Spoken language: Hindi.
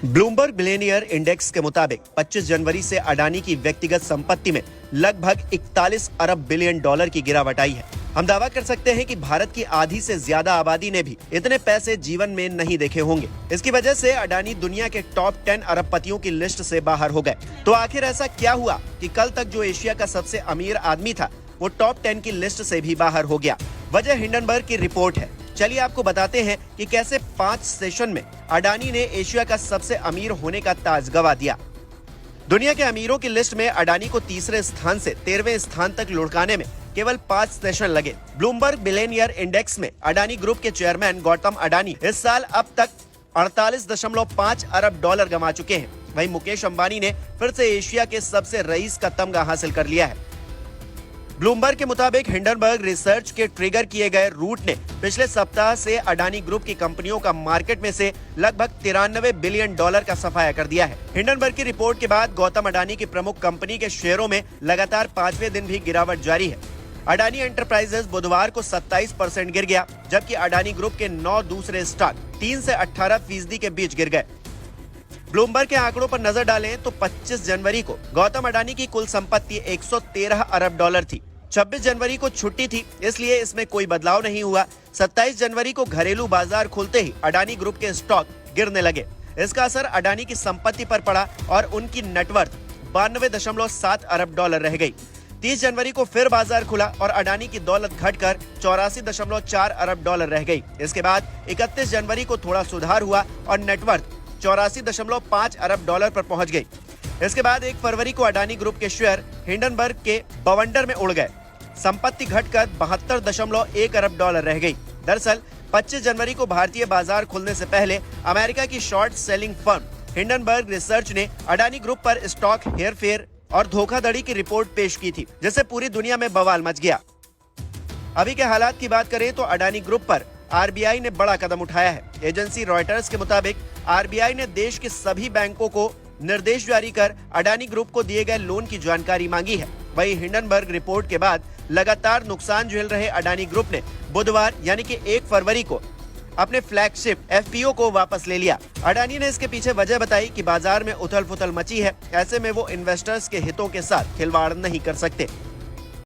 ब्लूमबर्ग बिलियनियर इंडेक्स के मुताबिक 25 जनवरी से अडानी की व्यक्तिगत संपत्ति में लगभग 41 अरब बिलियन डॉलर की गिरावट आई है। हम दावा कर सकते हैं कि भारत की आधी से ज्यादा आबादी ने भी इतने पैसे जीवन में नहीं देखे होंगे। इसकी वजह से अडानी दुनिया के टॉप 10 अरबपतियों की लिस्ट से बाहर हो गए। तो आखिर ऐसा क्या हुआ कि कल तक जो एशिया का सबसे अमीर आदमी था वो टॉप 10 की लिस्ट से भी बाहर हो गया? वजह हिंडनबर्ग की रिपोर्ट है। चलिए आपको बताते हैं कि कैसे 5 सेशन में अडानी ने एशिया का सबसे अमीर होने का ताज गंवा दिया। दुनिया के अमीरों की लिस्ट में अडानी को तीसरे स्थान से 13वें स्थान तक लुढ़काने में केवल 5 सेशन लगे। ब्लूमबर्ग बिलियनियर इंडेक्स में अडानी ग्रुप के चेयरमैन गौतम अडानी इस साल अब तक 48.5 अरब डॉलर गंवा चुके हैं। वहीं मुकेश अंबानी ने फिर से एशिया के सबसे रईस का तमगा हासिल कर लिया है। ब्लूमबर्ग के मुताबिक हिंडनबर्ग रिसर्च के ट्रिगर किए गए रूट ने पिछले सप्ताह से अडानी ग्रुप की कंपनियों का मार्केट में से लगभग 93 बिलियन डॉलर का सफाया कर दिया है। हिंडनबर्ग की रिपोर्ट के बाद गौतम अडानी की प्रमुख कंपनी के शेयरों में लगातार 5वें दिन भी गिरावट जारी है। अडानी एंटरप्राइजेस बुधवार को 27% गिर गया, जबकि अडानी ग्रुप के 9 दूसरे स्टॉक 3 से 18% के बीच गिर गए। ब्लूमबर्ग के आंकड़ों पर नजर डालें तो 25 जनवरी को गौतम अडानी की कुल संपत्ति 113 अरब डॉलर थी। 26 जनवरी को छुट्टी थी, इसलिए इसमें कोई बदलाव नहीं हुआ। 27 जनवरी को घरेलू बाजार खुलते ही अडानी ग्रुप के स्टॉक गिरने लगे। इसका असर अडानी की संपत्ति पर पड़ा और उनकी नेटवर्थ 92.7 अरब डॉलर रह गई। 30 जनवरी को फिर बाजार खुला और अडानी की दौलत घटकर 84.4 अरब डॉलर रह गई। इसके बाद 31 जनवरी को थोड़ा सुधार हुआ और नेटवर्थ 84.5 अरब डॉलर पर पहुंच गई। इसके बाद 1 फरवरी को अडानी ग्रुप के शेयर हिंडनबर्ग के बवंडर में उड़ गए। संपत्ति घटकर 72.1 अरब डॉलर रह गई। दरअसल 25 जनवरी को भारतीय बाजार खुलने से पहले अमेरिका की short selling firm Hindenburg research ने अडानी ग्रुप पर स्टॉक हेरफेर और धोखाधड़ी की रिपोर्ट पेश की थी, जिससे पूरी दुनिया में बवाल मच गया। अभी के हालात की बात करें तो अडानी ग्रुप पर आरबीआई ने बड़ा कदम उठाया है। एजेंसी रॉयटर्स के मुताबिक आरबीआई ने देश के सभी बैंकों को निर्देश जारी कर अडानी ग्रुप को दिए गए लोन की जानकारी मांगी है। वहीं हिंडनबर्ग रिपोर्ट के बाद लगातार नुकसान झेल रहे अडानी ग्रुप ने बुधवार यानी कि 1 फरवरी को अपने फ्लैगशिप एफपीओ को वापस ले लिया। अडानी ने इसके पीछे वजह बताई कि बाजार में उथल-पुथल मची है, ऐसे में वो इन्वेस्टर्स के हितों के साथ खिलवाड़ नहीं कर सकते।